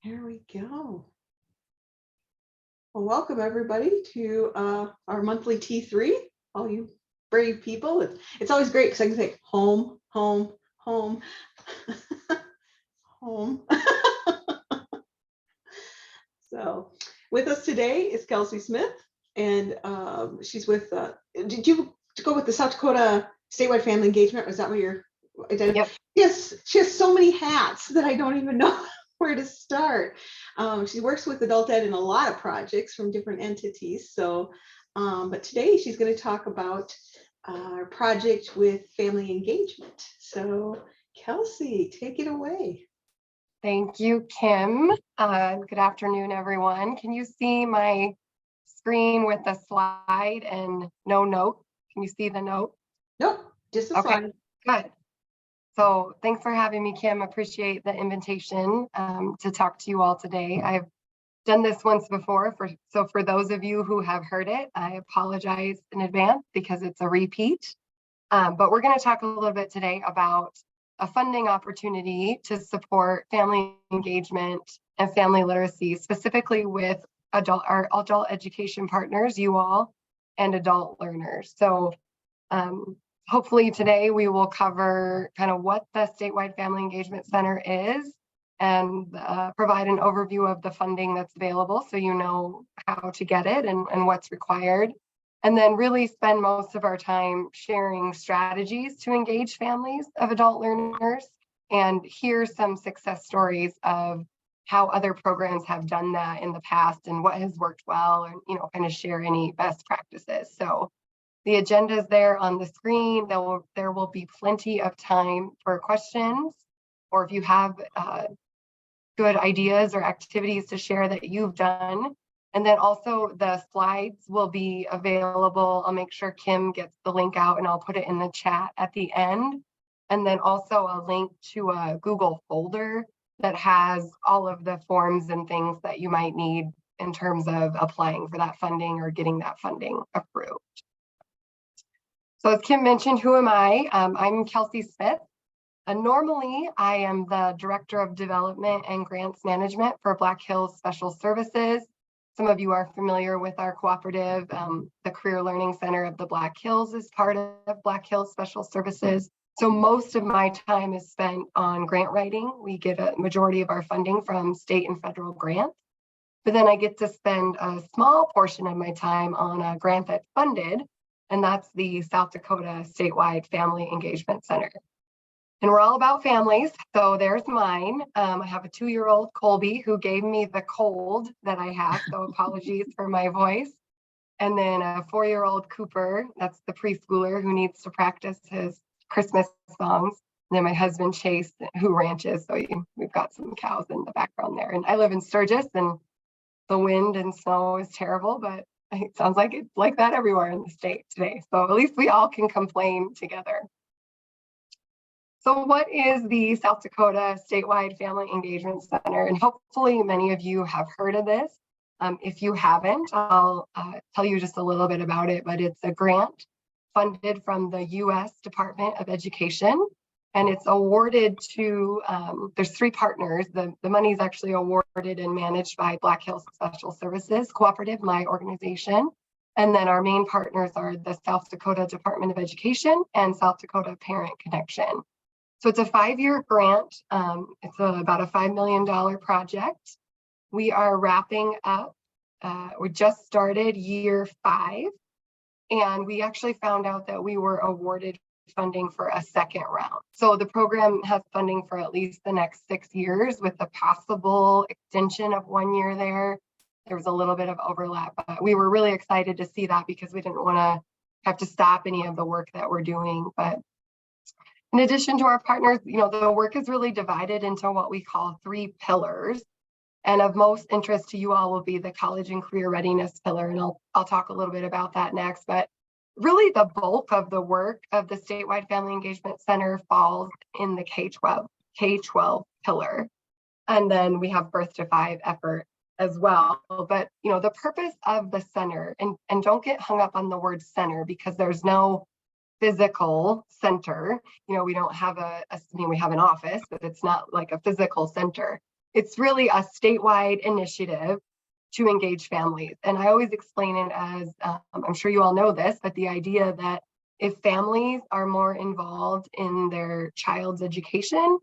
Here we go. Well, welcome everybody to our monthly T3. All you brave people. It's always great because I can say home, home, home, home. So with us today is Kelsey Smith, and she's with, did you go with the South Dakota Statewide Family Engagement? Was that what you're identifying? Yep. Yes, she has so many hats that I don't even know where to start. She works with adult ed in a lot of projects from different entities. So, but today she's going to talk about our project with family engagement. So Kelsey, take it away. Thank you, Kim. Good afternoon, everyone. Can you see my screen with the slide and no note? Can you see the note? Nope, just a slide. Good. So thanks for having me, Kim. Appreciate the invitation to talk to you all today. I've done this once before, so for those of you who have heard it, I apologize in advance because it's a repeat. But we're going to talk a little bit today about a funding opportunity to support family engagement and family literacy, specifically with our adult education partners, you all, and adult learners. So hopefully today we will cover kind of what the Statewide Family Engagement Center is and provide an overview of the funding that's available so you know how to get it and what's required. And then really spend most of our time sharing strategies to engage families of adult learners and hear some success stories of how other programs have done that in the past and what has worked well, and kind of share any best practices. So the agenda is there on the screen. There will be plenty of time for questions, or if you have good ideas or activities to share that you've done. And then also the slides will be available. I'll make sure Kim gets the link out and I'll put it in the chat at the end. And then also a link to a Google folder that has all of the forms and things that you might need in terms of applying for that funding or getting that funding approved. So as Kim mentioned, who am I? I'm Kelsey Smith. Normally, I am the Director of Development and Grants Management for Black Hills Special Services. Some of you are familiar with our cooperative. The Career Learning Center of the Black Hills is part of Black Hills Special Services. So most of my time is spent on grant writing. We get a majority of our funding from state and federal grants. But then I get to spend a small portion of my time on a grant that's funded, and that's the South Dakota Statewide Family Engagement Center. And we're all about families, so there's mine. I have a 2-year-old Colby who gave me the cold that I have, so apologies for my voice. And then a 4-year-old Cooper, that's the preschooler who needs to practice his Christmas songs. And then my husband Chase, who ranches, so we've got some cows in the background there. And I live in Sturgis, and the wind and snow is terrible, but it sounds like it's like that everywhere in the state today. So at least we all can complain together. So what is the South Dakota Statewide Family Engagement Center? And hopefully many of you have heard of this. If you haven't, I'll tell you just a little bit about it, but it's a grant funded from the U.S. Department of Education, and it's awarded to, there's 3 partners. The money is actually awarded and managed by Black Hills Special Services Cooperative, my organization. And then our main partners are the South Dakota Department of Education and South Dakota Parent Connection. So it's a 5-year grant. It's about a $5 million project. We are wrapping up. We just started year 5, and we actually found out that we were awarded funding for a second round. So the program has funding for at least the next 6 years with a possible extension of 1 year there. There was a little bit of overlap, but we were really excited to see that because we didn't want to have to stop any of the work that we're doing. But in addition to our partners, the work is really divided into what we call 3 pillars. And of most interest to you all will be the college and career readiness pillar. And I'll talk a little bit about that next. But really the bulk of the work of the Statewide Family Engagement Center falls in the K-12 pillar. And then we have birth to 5 effort as well. But the purpose of the center, and don't get hung up on the word center because there's no physical center. We don't have we have an office, but it's not like a physical center. It's really a statewide initiative to engage families. And I always explain it as, I'm sure you all know this, but the idea that if families are more involved in their child's education,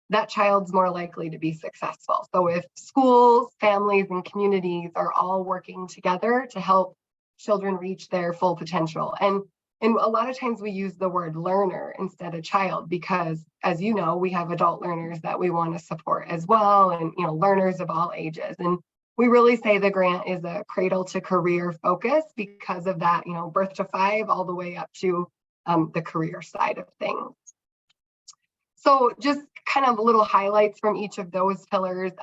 that child's more likely to be successful. So if schools, families, and communities are all working together to help children reach their full potential. And a lot of times we use the word learner instead of child because, as you know, we have adult learners that we want to support as well, and learners of all ages. And we really say the grant is a cradle to career focus because of that, birth to 5 all the way up to the career side of things. So just kind of little highlights from each of those pillars.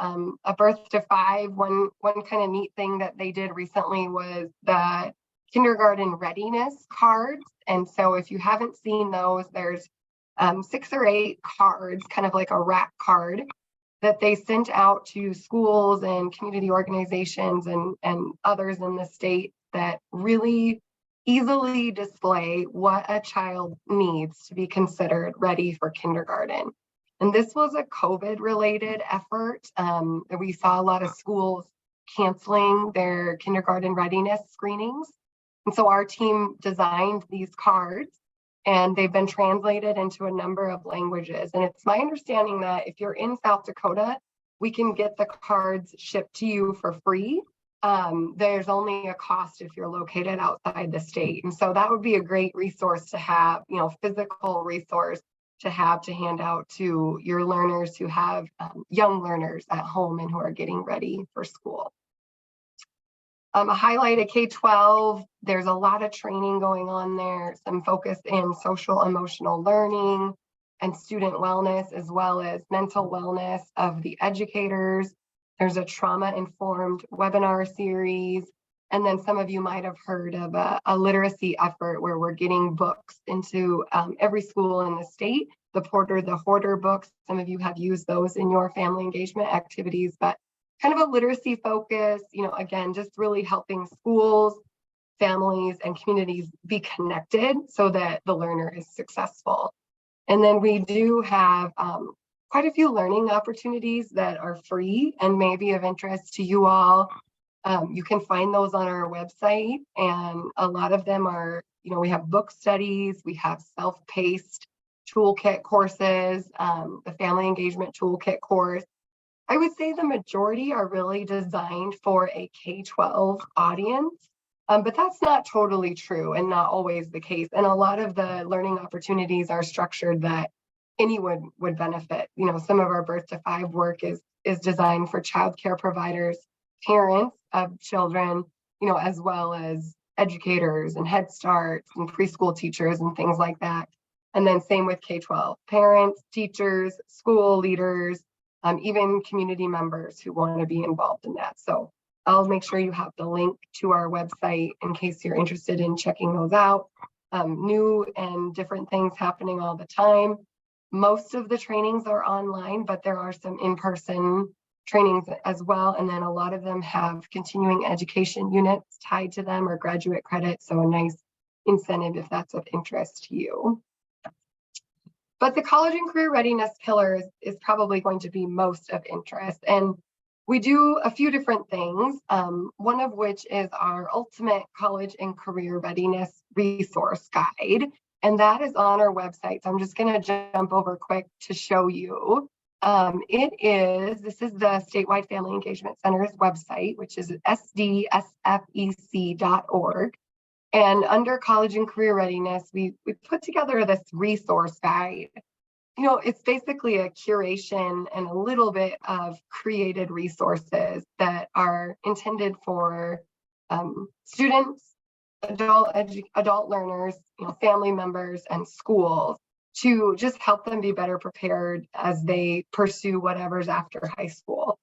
A birth to 5, one kind of neat thing that they did recently was the kindergarten readiness cards. And so if you haven't seen those, there's 6 or 8 cards, kind of like a rack card, that they sent out to schools and community organizations and others in the state that really easily display what a child needs to be considered ready for kindergarten. And this was a COVID-related effort. We saw a lot of schools canceling their kindergarten readiness screenings. And so our team designed these cards, and they've been translated into a number of languages. And it's my understanding that if you're in South Dakota, we can get the cards shipped to you for free. There's only a cost if you're located outside the state. And so that would be a great resource to have, physical resource to have to hand out to your learners who have young learners at home and who are getting ready for school. A highlight of K-12, there's a lot of training going on there, some focus in social emotional learning and student wellness, as well as mental wellness of the educators. There's a trauma-informed webinar series. And then some of you might have heard of a literacy effort where we're getting books into every school in the state. The Porter the Hoarder books, some of you have used those in your family engagement activities, but kind of a literacy focus, again, just really helping schools, families, and communities be connected so that the learner is successful. And then we do have quite a few learning opportunities that are free and may be of interest to you all. You can find those on our website, and a lot of them are, we have book studies, we have self-paced toolkit courses, the family engagement toolkit course. I would say the majority are really designed for a K-12 audience, but that's not totally true and not always the case. And a lot of the learning opportunities are structured that anyone would benefit. Some of our birth to 5 work is designed for childcare providers, parents of children, as well as educators and Head Start and preschool teachers and things like that. And then same with K-12, parents, teachers, school leaders, even community members who want to be involved in that. So I'll make sure you have the link to our website in case you're interested in checking those out. New and different things happening all the time. Most of the trainings are online, but there are some in-person trainings as well. And then a lot of them have continuing education units tied to them or graduate credit. So a nice incentive if that's of interest to you. But the college and career readiness pillar is probably going to be most of interest. And we do a few different things, one of which is our ultimate college and career readiness resource guide. And that is on our website. So I'm just going to jump over quick to show you. This is the Statewide Family Engagement Center's website, which is sdsfec.org. And under college and career readiness, we put together this resource guide. It's basically a curation and a little bit of created resources that are intended for students, adult learners, family members, and schools to just help them be better prepared as they pursue whatever's after high school.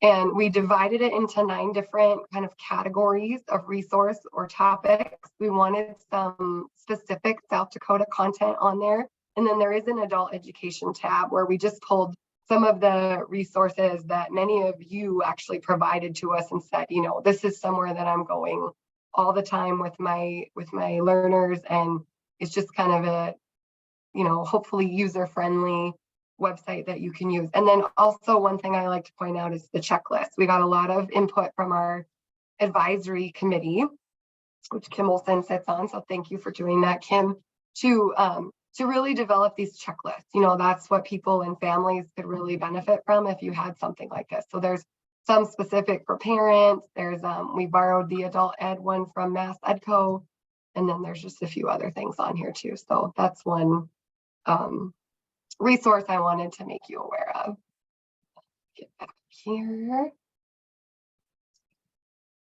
And we divided it into 9 different kind of categories of resource or topics. We wanted some specific South Dakota content on there. And then there is an adult education tab where we just pulled some of the resources that many of you actually provided to us and said, this is somewhere that I'm going all the time with my learners. And it's just kind of a, hopefully user-friendly website that you can use. And then also one thing I like to point out is the checklist. We got a lot of input from our advisory committee, which Kim Olson sits on. So thank you for doing that, Kim, to really develop these checklists. You know, that's what people and families could really benefit from if you had something like this. So there's some specific for parents. There's we borrowed the adult ed one from Mass Edco, and then there's just a few other things on here too. So that's one resource I wanted to make you aware of. Get back here.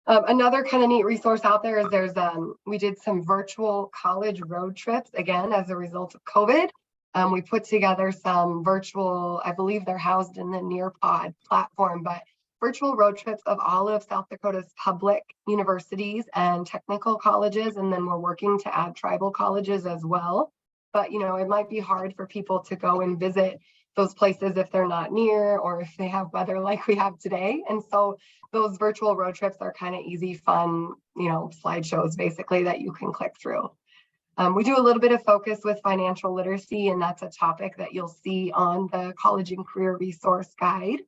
Another kind of neat resource out there is we did some virtual college road trips, again, as a result of COVID. We put together some virtual, I believe they're housed in the Nearpod platform, but virtual road trips of all of South Dakota's public universities and technical colleges. And then we're working to add tribal colleges as well. But, you know, it might be hard for people to go and visit those places if they're not near or if they have weather like we have today. And so those virtual road trips are kind of easy, fun, you know, slideshows basically that you can click through. We do a little bit of focus with financial literacy, and that's a topic that you'll see on the college and career resource guide.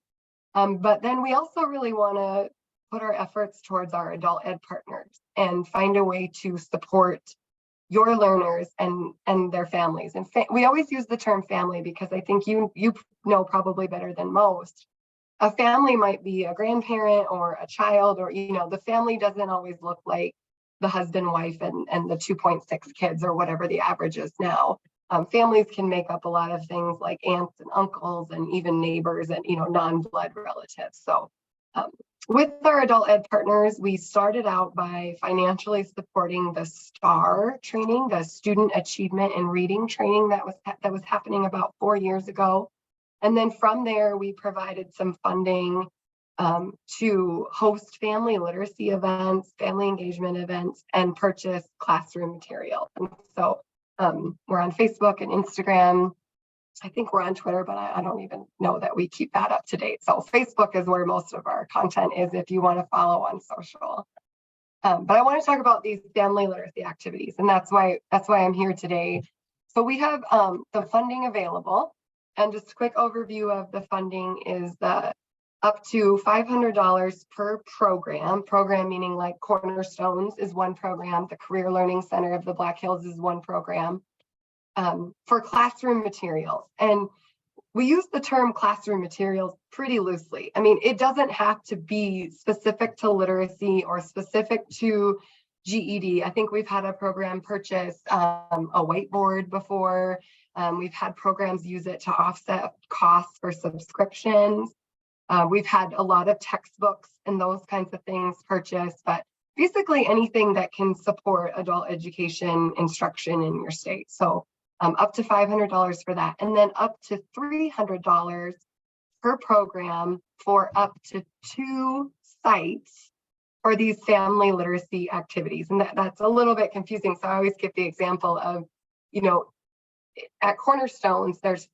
But then we also really want to put our efforts towards our adult ed partners and find a way to support your learners and their families. And we always use the term family because I think you know probably better than most. A family might be a grandparent or a child, or, you know, the family doesn't always look like the husband, wife, and the 2.6 kids or whatever the average is now. Families can make up a lot of things like aunts and uncles and even neighbors and, you know, non-blood relatives. So with our adult ed partners, we started out by financially supporting the STAR training, the Student Achievement in Reading training that was happening about 4 years ago. And then from there, we provided some funding to host family literacy events, family engagement events, and purchase classroom material. And so we're on Facebook and Instagram. I think we're on Twitter, but I don't even know that we keep that up to date. So Facebook is where most of our content is if you want to follow on social. But I want to talk about these family literacy activities, and that's why I'm here today. So we have the funding available, and just a quick overview of the funding is the up to $500 per program meaning like Cornerstones is one program, the Career Learning Center of the Black Hills is one program, for classroom materials. And we use the term classroom materials pretty loosely. I mean, it doesn't have to be specific to literacy or specific to GED. I think we've had a program purchase a whiteboard before. We've had programs use it to offset costs for subscriptions. We've had a lot of textbooks and those kinds of things purchased, but basically anything that can support adult education instruction in your state. So up to $500 for that, and then up to $300 per program for up to 2 sites for these family literacy activities. And that's a little bit confusing. So I always give the example of, you know, at Cornerstones, there's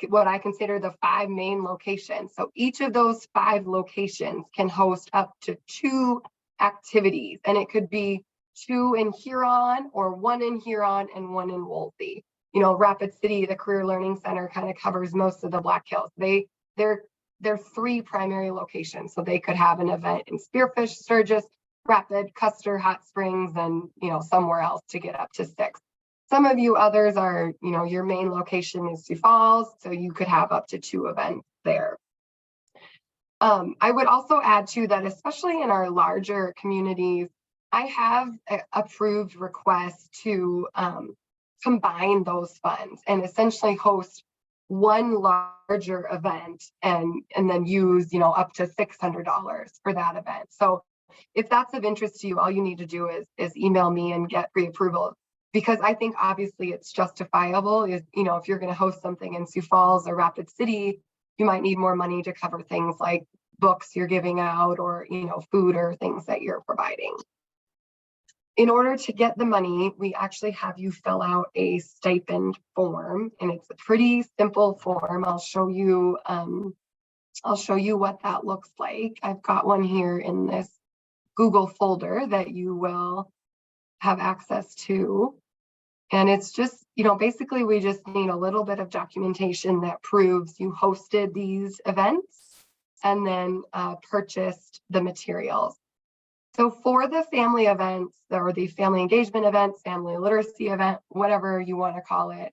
what I consider the 5 main locations. So each of those 5 locations can host up to 2 activities, and it could be 2 in Huron or 1 in Huron and 1 in Woolsey. You know, Rapid City, the Career Learning Center, kind of covers most of the Black Hills. They're 3 primary locations, so they could have an event in Spearfish, Sturgis, Rapid, Custer, Hot Springs, and, you know, somewhere else to get up to 6. Some of you others are, you know, your main location is Sioux Falls, so you could have up to 2 events there. I would also add too that especially in our larger communities, I have approved requests to combine those funds and essentially host one larger event and then use, you know, up to $600 for that event. So if that's of interest to you, all you need to do is email me and get pre-approval, because I think obviously it's justifiable. Is, you know, if you're going to host something in Sioux Falls or Rapid City, you might need more money to cover things like books you're giving out or, you know, food or things that you're providing. In order to get the money, we actually have you fill out a stipend form, and it's a pretty simple form. I'll show you what that looks like. I've got one here in this Google folder that you will have access to. And it's just basically we just need a little bit of documentation that proves you hosted these events and then purchased the materials. So for the family events or the family engagement events, family literacy event, whatever you want to call it,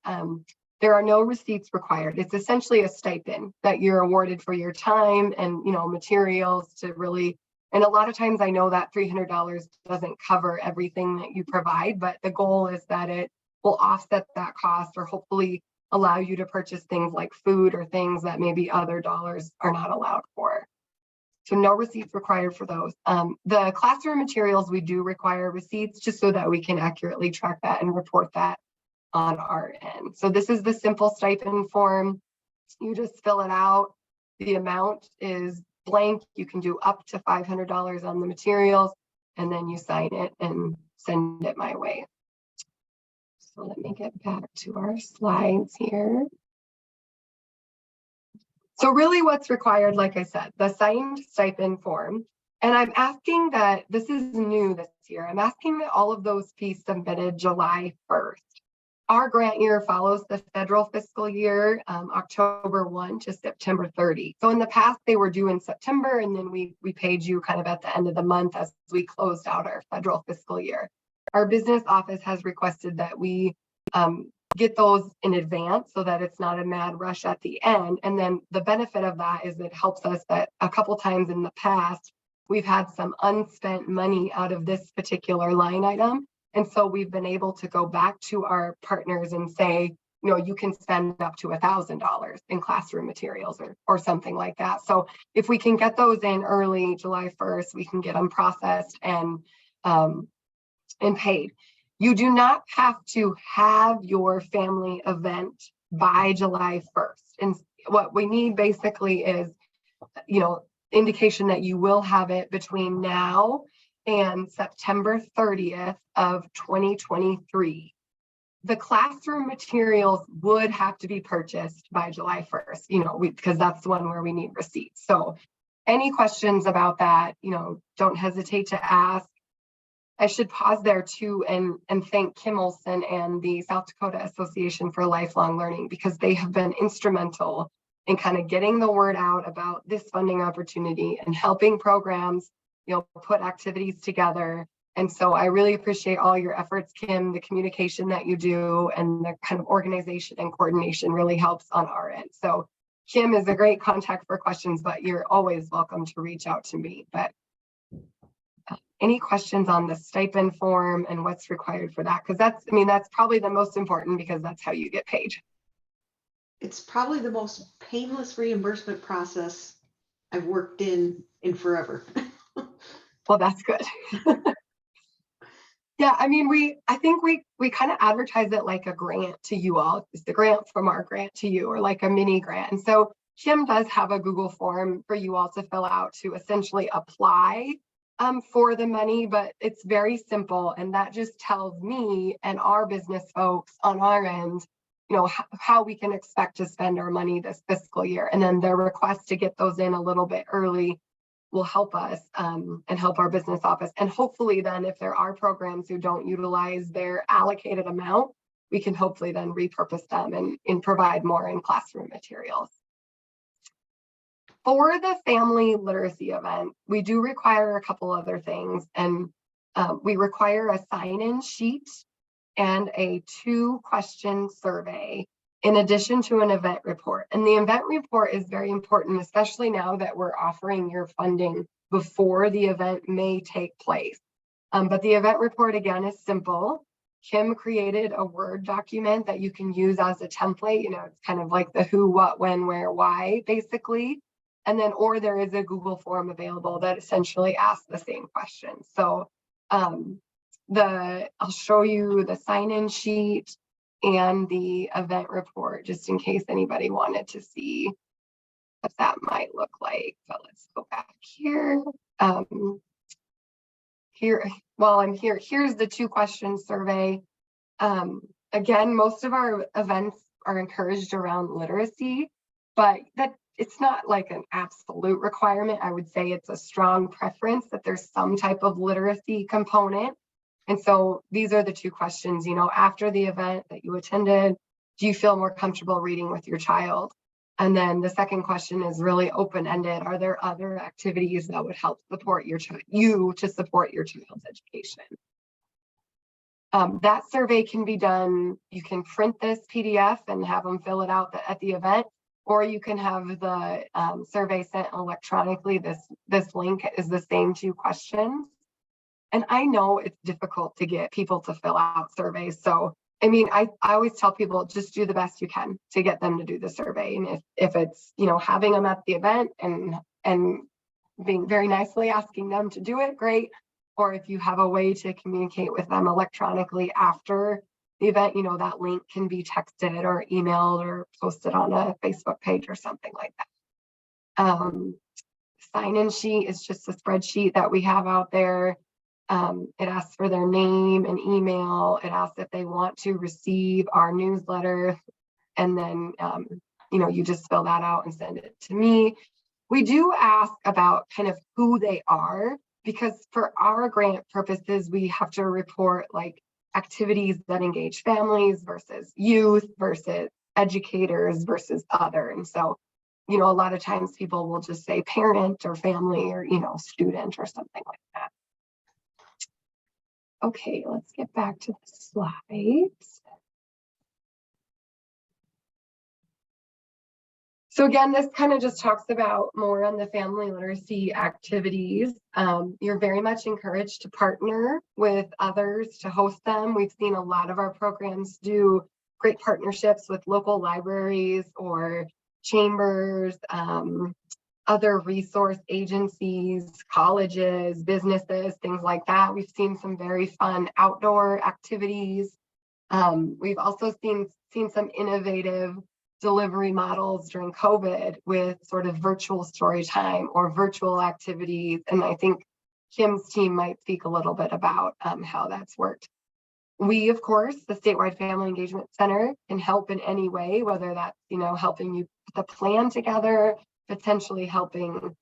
there are no receipts required. It's essentially a stipend that you're awarded for your time and, materials to really, and a lot of times I know that $300 doesn't cover everything that you provide, but the goal is that it will offset that cost or hopefully allow you to purchase things like food or things that maybe other dollars are not allowed for. So no receipts required for those. The classroom materials, we do require receipts just so that we can accurately track that and report that on our end. So this is the simple stipend form. You just fill it out. The amount is blank. You can do up to $500 on the materials, and then you sign it and send it my way. So let me get back to our slides here. So really what's required, like I said, the signed stipend form. And I'm asking that, this is new this year, I'm asking that all of those be submitted July 1st. Our grant year follows the federal fiscal year, October 1 to September 30. So in the past, they were due in September, and then we paid you kind of at the end of the month as we closed out our federal fiscal year. Our business office has requested that we get those in advance so that it's not a mad rush at the end. And then the benefit of that is it helps us that a couple times in the past, we've had some unspent money out of this particular line item. And so we've been able to go back to our partners and say, you can spend up to $1,000 in classroom materials or something like that. So if we can get those in early, July 1st, we can get them processed and paid. You do not have to have your family event by July 1st. And what we need basically is, indication that you will have it between now and September 30th of 2023. The classroom materials would have to be purchased by July 1st, because that's the one where we need receipts. So any questions about that, don't hesitate to ask. I should pause there too and thank Kim Olson and the South Dakota Association for Lifelong Learning, because they have been instrumental in kind of getting the word out about this funding opportunity and helping programs, put activities together. And so I really appreciate all your efforts, Kim. The communication that you do and the kind of organization and coordination really helps on our end. So Kim is a great contact for questions, but you're always welcome to reach out to me. But any questions on the stipend form and what's required for that? Because that's probably the most important, because that's how you get paid. It's probably the most painless reimbursement process I've worked in forever. Well, that's good. Yeah, I think we kind of advertise it like a grant to you all. It's the grant from our grant to you, or like a mini grant. And so Kim does have a Google form for you all to fill out to essentially apply for the money, but it's very simple. And that just tells me and our business folks on our end, how we can expect to spend our money this fiscal year. And then their request to get those in a little bit early will help us and help our business office. And hopefully then, if there are programs who don't utilize their allocated amount, we can hopefully then repurpose them and provide more in classroom materials. For the family literacy event, we do require a couple other things, and we require a sign-in sheet and a 2-question survey in addition to an event report. And the event report is very important, especially now that we're offering your funding before the event may take place. But the event report, again, is simple. Kim created a Word document that you can use as a template. It's kind of like the who, what, when, where, why, basically. And then, or there is a Google form available that essentially asks the same question. So I'll show you the sign-in sheet and the event report, just in case anybody wanted to see what that might look like. But let's go back here. While I'm here, here's the 2-question survey. Again, most of our events are encouraged around literacy, but that it's not like an absolute requirement. I would say it's a strong preference that there's some type of literacy component. And so these are the two questions, after the event that you attended, do you feel more comfortable reading with your child? And then the second question is really open-ended. Are there other activities that would help support you to support your child's education? That survey can be done. You can print this PDF and have them fill it out at the event, or you can have the survey sent electronically. This link is the same 2 questions. And I know it's difficult to get people to fill out surveys. So, I mean, I always tell people just do the best you can to get them to do the survey. And if it's, having them at the event and being very nicely asking them to do it, great. Or if you have a way to communicate with them electronically after the event, that link can be texted or emailed or posted on a Facebook page or something like that. Sign-in sheet is just a spreadsheet that we have out there. It asks for their name and email. It asks if they want to receive our newsletter. And then, you just fill that out and send it to me. We do ask about kind of who they are, because for our grant purposes, we have to report like activities that engage families versus youth versus educators versus other. And so, a lot of times people will just say parent or family or, student or something like that. Okay, let's get back to the slides. So again, this kind of just talks about more on the family literacy activities. You're very much encouraged to partner with others to host them. We've seen a lot of our programs do great partnerships with local libraries or chambers, other resource agencies, colleges, businesses, things like that. We've seen some very fun outdoor activities. We've also seen some innovative delivery models during COVID with sort of virtual story time or virtual activities. And I think Kim's team might speak a little bit about how that's worked. We, of course, the Statewide Family Engagement Center, can help in any way, whether that's, helping you put the plan together, potentially helping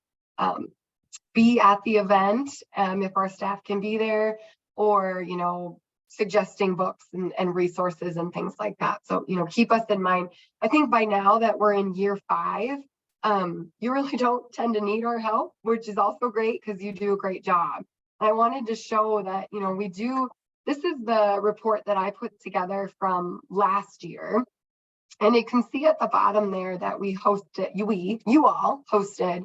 be at the event if our staff can be there, or, suggesting books and resources and things like that. So, keep us in mind. I think by now that we're in year 5, you really don't tend to need our help, which is also great because you do a great job. I wanted to show that, we do. This is the report that I put together from last year. And you can see at the bottom there that we hosted, you all hosted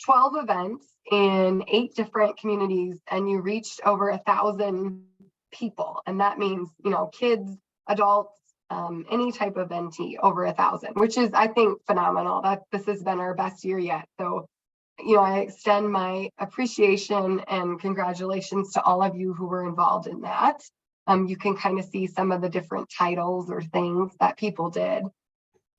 12 events in 8 different communities, and you reached over 1,000 people. And that means, kids, adults, any type of mentee over 1,000, which is, I think, phenomenal. That this has been our best year yet. So, I extend my appreciation and congratulations to all of you who were involved in that. You can kind of see some of the different titles or things that people did.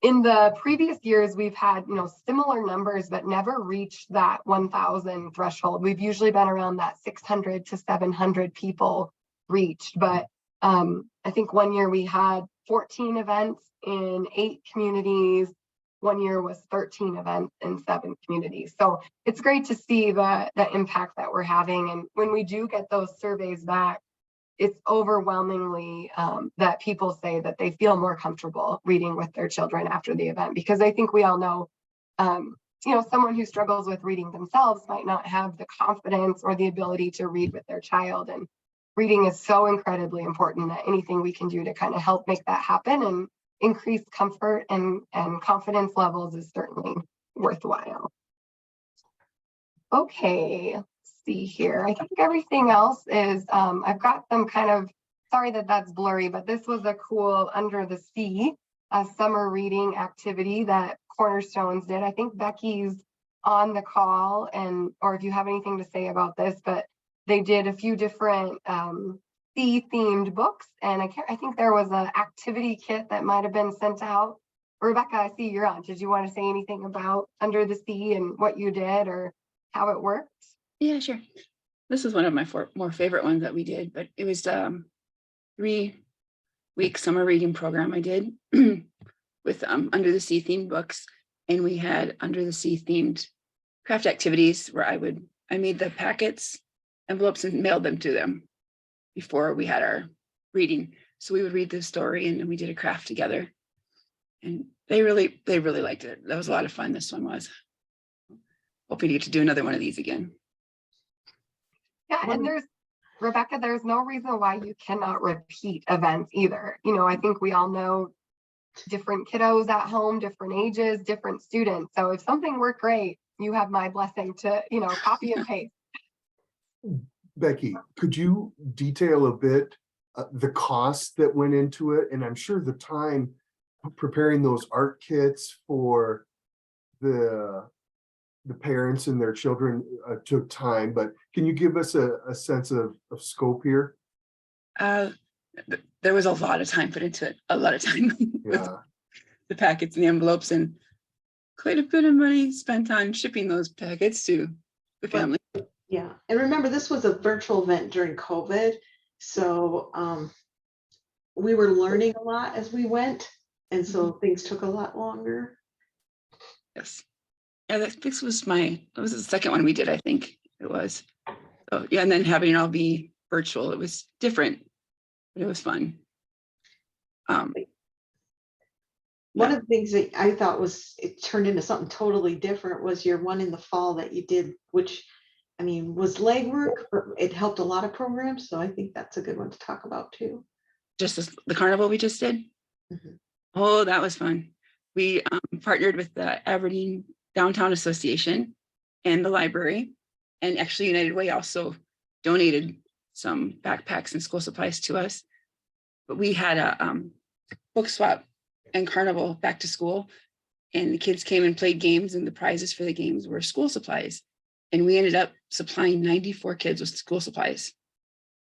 In the previous years, we've had, similar numbers, but never reached that 1,000 threshold. We've usually been around that 600 to 700 people reached. But I think one year we had 14 events in 8 communities. One year was 13 events in 7 communities. So it's great to see the impact that we're having. And when we do get those surveys back, it's overwhelmingly that people say that they feel more comfortable reading with their children after the event, because I think we all know, someone who struggles with reading themselves might not have the confidence or the ability to read with their child. And reading is so incredibly important that anything we can do to kind of help make that happen and increase comfort and confidence levels is certainly worthwhile. Okay. See here. I think everything else is, I've got them kind of, sorry that that's blurry, but this was a cool Under the Sea, a summer reading activity that Cornerstones did. I think Becky's on the call, or if you have anything to say about this, but they did a few different sea themed books. And I think there was an activity kit that might've been sent out. Rebecca, I see you're on. Did you want to say anything about Under the Sea and what you did or how it worked? Yeah, sure. This is one of my more favorite ones that we did, but it was 3-week summer reading program I did with Under the Sea themed books, and we had Under the Sea themed craft activities where I made the packets, envelopes, and mailed them to them. before we had our reading. So we would read the story and then we did a craft together. And they really liked it. That was a lot of fun. This one was. Hoping to get to do another one of these again. Yeah, and Rebecca, there's no reason why you cannot repeat events either. I think we all know different kiddos at home, different ages, different students. So if something worked great, you have my blessing to, copy and paste. Becky, could you detail a bit the cost that went into it? And I'm sure the time preparing those art kits for the parents and their children took time, but can you give us a sense of scope here? There was a lot of time put into it, a lot of time with Yeah. the packets and the envelopes, and quite a bit of money spent on shipping those packets to the family. Yeah, and remember, this was a virtual event during COVID, so we were learning a lot as we went, and so things took a lot longer. Yes. Yeah, this was the second one we did, I think it was. So yeah, and then having it all be virtual, it was different, but it was fun. One of the things that I thought it turned into something totally different was your one in the fall that you did, which was legwork, but it helped a lot of programs. So I think that's a good one to talk about too. Just the carnival we just did. Mhm. Oh, that was fun. We partnered with the Aberdeen Downtown Association and the library, and actually United Way also donated some backpacks and school supplies to us. But we had a book swap and carnival back to school, and the kids came and played games, and the prizes for the games were school supplies. And we ended up supplying 94 kids with school supplies.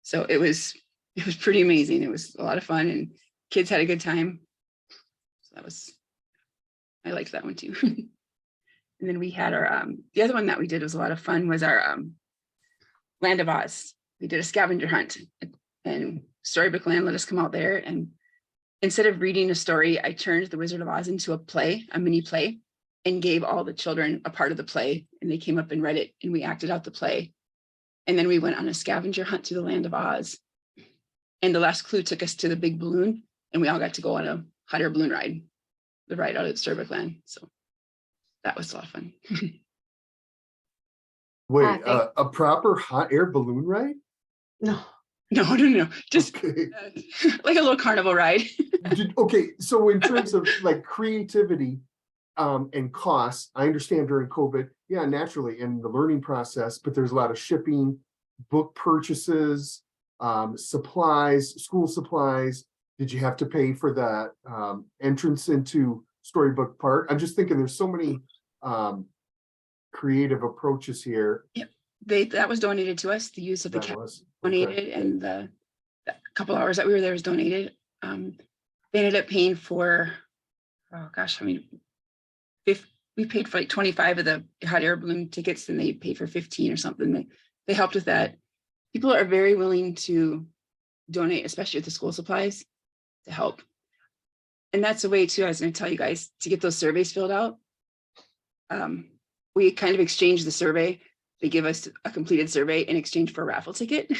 So it was pretty amazing. It was a lot of fun, and kids had a good time. So I liked that one too. And then we had our, the other one that we did was a lot of fun was our Land of Oz. We did a scavenger hunt, and Storybook Land let us come out there. And instead of reading a story, I turned the Wizard of Oz into a mini play, and gave all the children a part of the play. And they came up and read it, and we acted out the play. And then we went on a scavenger hunt through the Land of Oz. And the last clue took us to the big balloon, and we all got to go on a hot air balloon ride, the ride out at Storybook Land. So that was a lot of fun. Wait, a proper hot air balloon ride? No. No. Just Okay. like a little carnival ride. Okay, so in terms of like creativity and costs, I understand during COVID, yeah, naturally in the learning process, but there's a lot of shipping, book purchases, supplies, school supplies. Did you have to pay for that entrance into Storybook Park? I'm just thinking there's so many creative approaches here. Yep. That was donated to us. The use of the cat donated, and the couple hours that we were there was donated. They ended up paying for, we paid for like 25 of the hot air balloon tickets, and they paid for 15 or something. They helped with that. People are very willing to donate, especially with the school supplies, to help. And that's a way too, I was going to tell you guys, to get those surveys filled out. We kind of exchanged the survey. They give us a completed survey in exchange for a raffle ticket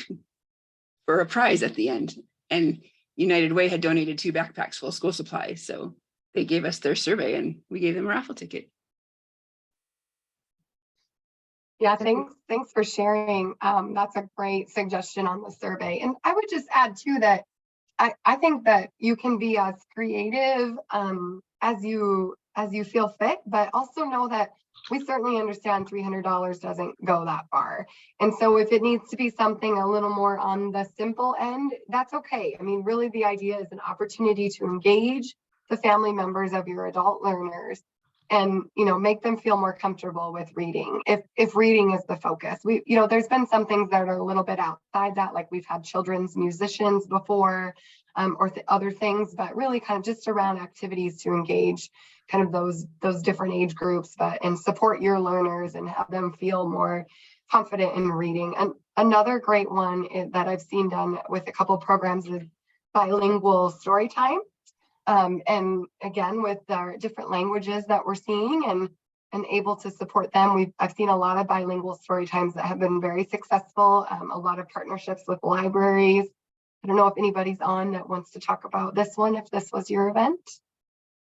for a prize at the end. And United Way had donated 2 backpacks full of school supplies. So they gave us their survey, and we gave them a raffle ticket. Yeah, thanks for sharing. That's a great suggestion on the survey. And I would just add too that I think that you can be as creative as you feel fit, but also know that we certainly understand $300 doesn't go that far. And so if it needs to be something a little more on the simple end, that's okay. I mean, really the idea is an opportunity to engage the family members of your adult learners and, make them feel more comfortable with reading. If reading is the focus, there's been some things that are a little bit outside that, like we've had children's musicians before, or other things, but really kind of just around activities to engage kind of those different age groups, and support your learners and have them feel more confident in reading. And another great one that I've seen done with a couple programs is bilingual story time. And again, with our different languages that we're seeing, and able to support them. I've seen a lot of bilingual story times that have been very successful, a lot of partnerships with libraries. I don't know if anybody's on that wants to talk about this one, if this was your event.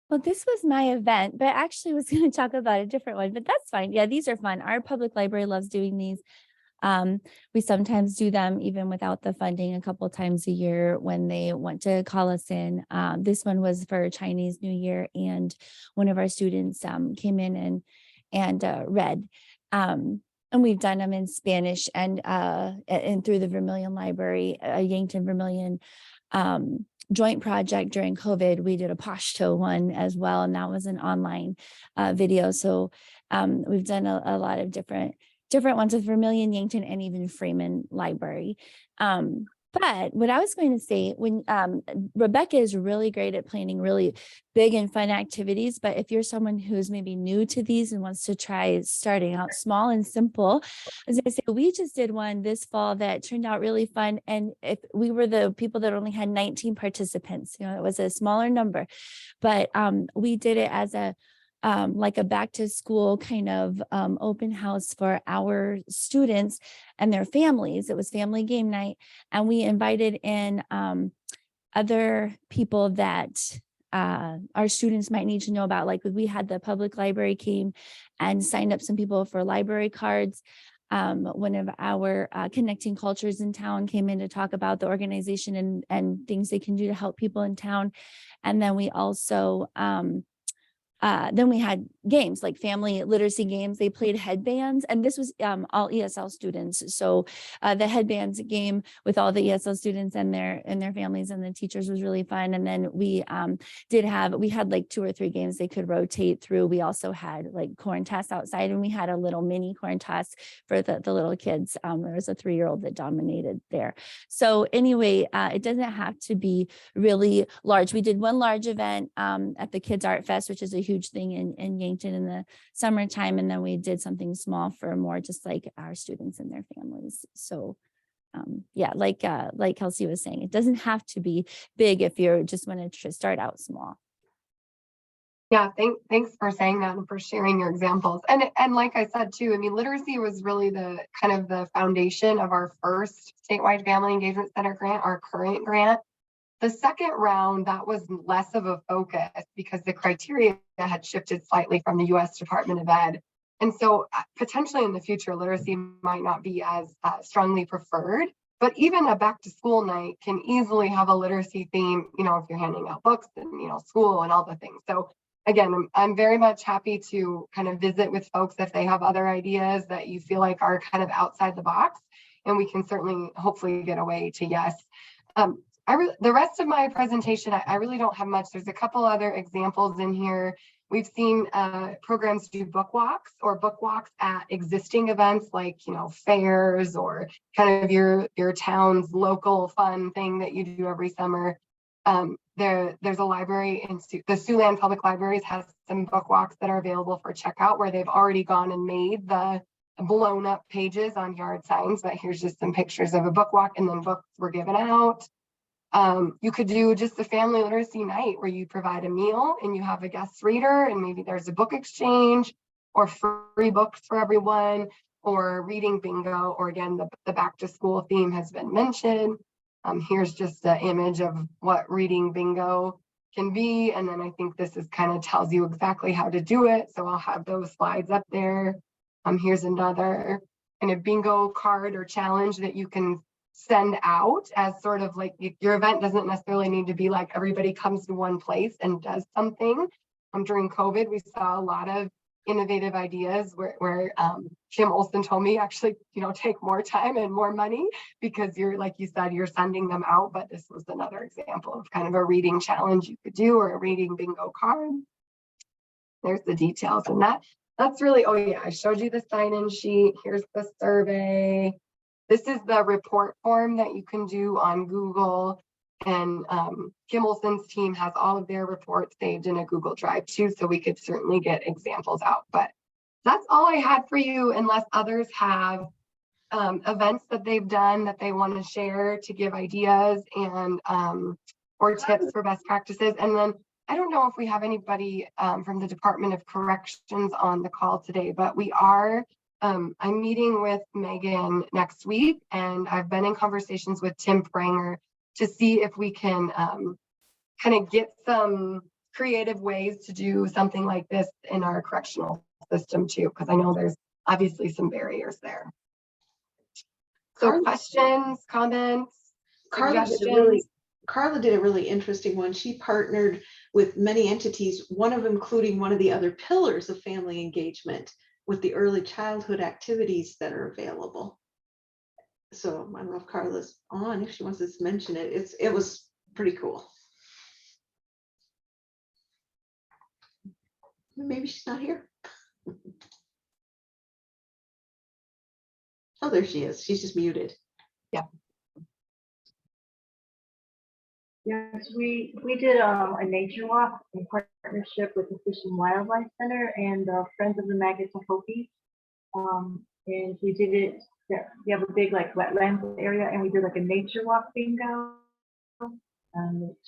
Well, this was my event, but actually was going to talk about a different one, but that's fine. Yeah, these are fun. Our public library loves doing these. We sometimes do them even without the funding a couple times a year when they want to call us in. This one was for Chinese New Year, and one of our students came in and read. And we've done them in Spanish and through the Vermilion Library, Yankton Vermilion joint project during COVID. We did a Pashto one as well, and that was an online video. So we've done a lot of different ones with Vermilion, Yankton, and even Freeman Library. But what I was going to say, when Rebecca is really great at planning really big and fun activities, but if you're someone who's maybe new to these and wants to try starting out small and simple, I was going to say, we just did one this fall that turned out really fun. And if we were the people that only had 19 participants, it was a smaller number, but we did it as like a back to school kind of open house for our students and their families. It was family game night, and we invited in other people that our students might need to know about. Like we had the public library came and signed up some people for library cards. One of our Connecting Cultures in town came in to talk about the organization and things they can do to help people in town. And then we also then we had games like family literacy games. They played headbands, and this was all ESL students. So the headbands game with all the ESL students and their families and the teachers was really fun. And then we had like 2 or 3 games they could rotate through. We also had like corn toss outside, and we had a little mini corn toss for the little kids. There was a 3-year-old that dominated there. So anyway, it doesn't have to be really large. We did one large event at the Kids Art Fest, which is a huge thing in Yankton in the summertime, and then we did something small for more just like our students and their families. So yeah, like Kelsey was saying, it doesn't have to be big if you just want to start out small. Yeah, thanks for saying that and for sharing your examples. And like I said too, I mean, literacy was really the kind of the foundation of our first statewide family engagement center grant, our current grant. The second round, that was less of a focus because the criteria had shifted slightly from the U.S. Department of Ed. And so potentially in the future, literacy might not be as strongly preferred, but even a back to school night can easily have a literacy theme, if you're handing out books and, school and all the things. So again, I'm very much happy to kind of visit with folks if they have other ideas that you feel like are kind of outside the box, and we can certainly hopefully get away to yes. The rest of my presentation, I really don't have much. There's a couple other examples in here. We've seen programs do book walks at existing events like, fairs or kind of your town's local fun thing that you do every summer. There's a library in the Siouxland Public Libraries has some book walks that are available for checkout where they've already gone and made the blown up pages on yard signs, but here's just some pictures of a book walk, and then books were given out. You could do just a family literacy night where you provide a meal and you have a guest reader, and maybe there's a book exchange or free books for everyone, or reading bingo, or again, the back to school theme has been mentioned. Here's just an image of what reading bingo can be. And then I think this is kind of tells you exactly how to do it. So I'll have those slides up there. Here's another kind of bingo card or challenge that you can send out as sort of like your event doesn't necessarily need to be like everybody comes to one place and does something. During COVID, we saw a lot of innovative ideas where Kim Olson told me actually, take more time and more money because you're, like you said, you're sending them out. But this was another example of kind of a reading challenge you could do, or a reading bingo card. There's the details, and that's really, oh yeah, I showed you the sign-in sheet. Here's the survey. This is the report form that you can do on Google, and Kim Olson's team has all of their reports saved in a Google Drive too, so we could certainly get examples out. But that's all I had for you, unless others have events that they've done that they want to share to give ideas and or tips for best practices. And then I don't know if we have anybody from the Department of Corrections on the call today, but we are. I'm meeting with Megan next week, and I've been in conversations with Tim Pranger to see if we can kind of get some creative ways to do something like this in our correctional system too, because I know there's obviously some barriers there. So Carla- questions, comments, Carla suggestions? Carla did a really interesting one. She partnered with many entities, one of them including one of the other pillars of family engagement with the early childhood activities that are available. So I don't know if Carla's on, if she wants to mention it. It was pretty cool. Maybe she's not here. Oh, there she is. She's just muted. Yeah. Yes, we did a nature walk in partnership with the Fish and Wildlife Center and Friends of the Magatahopi. And we did it, we have a big like wetlands area, and we did like a nature walk bingo.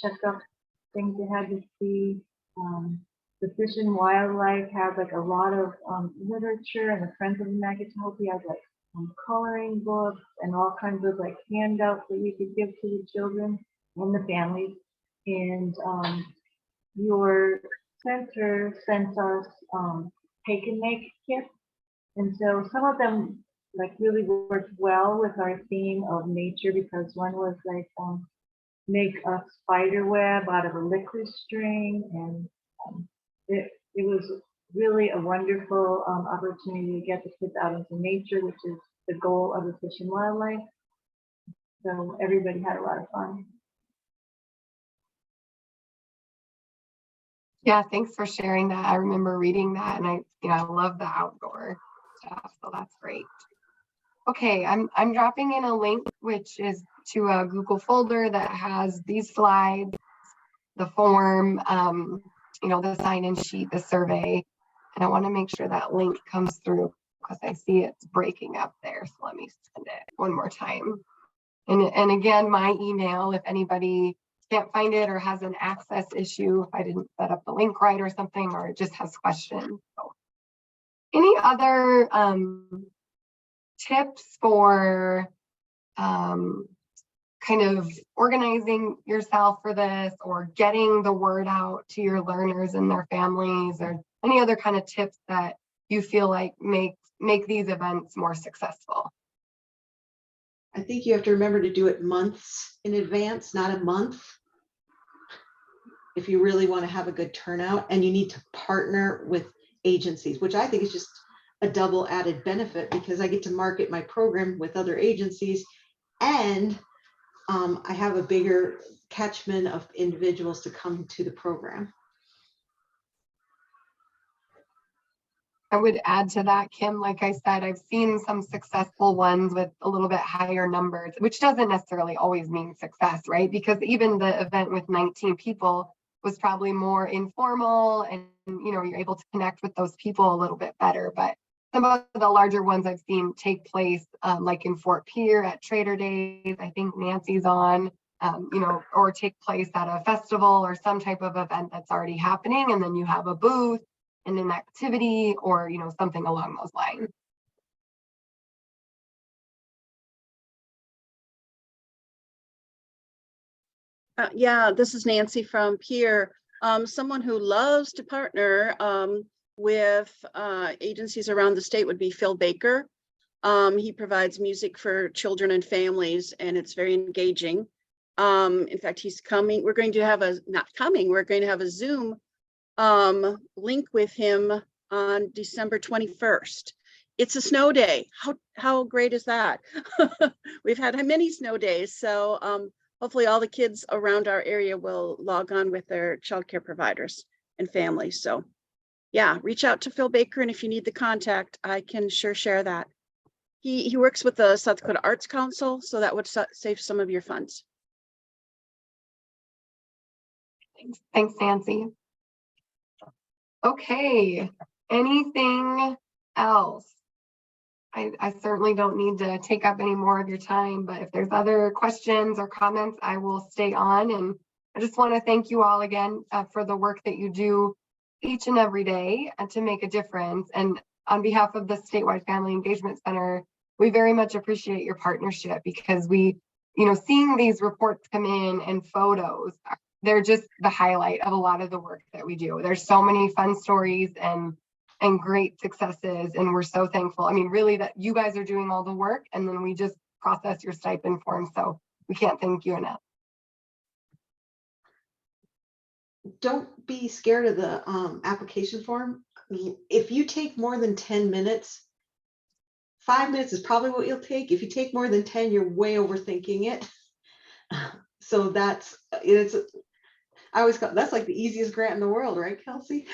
Checked up things they had to see. The Fish and Wildlife had like a lot of literature, and the Friends of the Magatahopi had like coloring books and all kinds of like handouts that you could give to the children and the families. And your center sent us take and make kits, and so some of them like really worked well with our theme of nature, because one was like make a spider web out of a licorice string, and it was really a wonderful opportunity to get the kids out into nature, which is the goal of the Fish and Wildlife. So everybody had a lot of fun. Yeah, thanks for sharing that. I remember reading that, and I love the outdoor stuff, so that's great. Okay, I'm dropping in a link, which is to a Google folder that has these slides, the form, the sign-in sheet, the survey, and I want to make sure that link comes through because I see it's breaking up there. So let me send it one more time. And again, my email, if anybody can't find it or has an access issue, if I didn't set up the link right or something, or it just has questions. So, any other tips for kind of organizing yourself for this, or getting the word out to your learners and their families, or any other kind of tips that you feel like make these events more successful? I think you have to remember to do it months in advance, not a month, if you really want to have a good turnout. And you need to partner with agencies, which I think is just a double added benefit, because I get to market my program with other agencies, and I have a bigger catchment of individuals to come to the program. I would add to that, Kim, like I said, I've seen some successful ones with a little bit higher numbers, which doesn't necessarily always mean success, right? Because even the event with 19 people was probably more informal, and you're able to connect with those people a little bit better. But some of the larger ones I've seen take place, like in Fort Pierre at Trader Days, I think Nancy's on, or take place at a festival or some type of event that's already happening, and then you have a booth and an activity, or something along those lines. Yeah, this is Nancy from Pierre. Someone who loves to partner with agencies around the state would be Phil Baker. He provides music for children and families, and it's very engaging. In fact, he's coming. We're going to have a Zoom link with him on December 21st. It's a snow day. How great is that? We've had many snow days, so hopefully all the kids around our area will log on with their childcare providers and families. So yeah, reach out to Phil Baker, and if you need the contact, I can sure share that. He works with the South Dakota Arts Council, so that would save some of your funds. Thanks, Nancy. Okay, anything else? I certainly don't need to take up any more of your time, but if there's other questions or comments, I will stay on, and I just want to thank you all again for the work that you do each and every day to make a difference. And on behalf of the Statewide Family Engagement Center, we very much appreciate your partnership, because we, seeing these reports come in and photos, they're just the highlight of a lot of the work that we do. There's so many fun stories and great successes, and we're so thankful. I mean, really, that you guys are doing all the work, and then we just process your stipend form. So we can't thank you enough. Don't be scared of the application form. If you take more than 10 minutes, 5 minutes is probably what you'll take. If you take more than 10, you're way overthinking it. So it's, I always got, that's like the easiest grant in the world, right, Kelsey?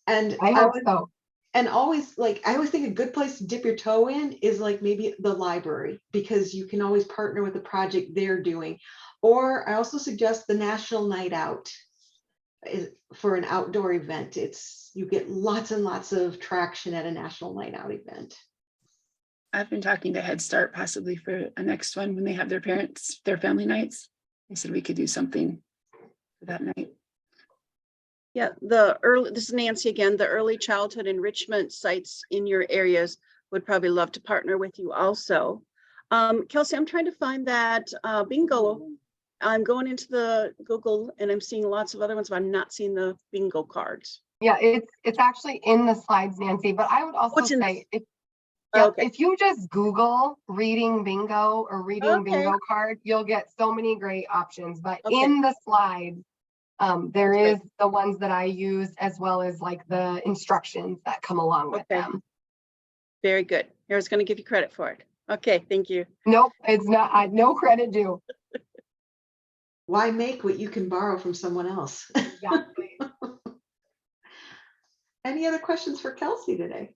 And I hope so. And always, like, I always think a good place to dip your toe in is like maybe the library, because you can always partner with the project they're doing. Or I also suggest the National Night Out for an outdoor event. You get lots and lots of traction at a National Night Out event. I've been talking to Head Start possibly for a next one when they have their family nights. They said we could do something for that night. Yeah, this is Nancy again, the early childhood enrichment sites in your areas would probably love to partner with you also. Kelsey, I'm trying to find that bingo. I'm going into the Google and I'm seeing lots of other ones, but I'm not seeing the bingo cards. Yeah, it's actually in the slides, Nancy, but I would also say if you just Google reading bingo or reading bingo card, you'll get so many great options. But in the slides, there is the ones that I use, as well as like the instructions that come along with them. Very good. I was going to give you credit for it. Okay, thank you. Nope, it's not. No credit due. Why make what you can borrow from someone else? Exactly. Any other questions for Kelsey today?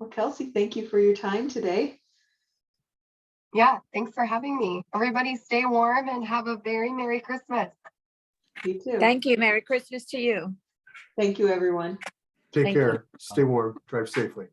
Well, Kelsey, thank you for your time today. Yeah, thanks for having me. Everybody stay warm and have a very Merry Christmas. You too. Thank you. Merry Christmas to you. Thank you, everyone. Take Thank care. you. Stay warm. Drive safely.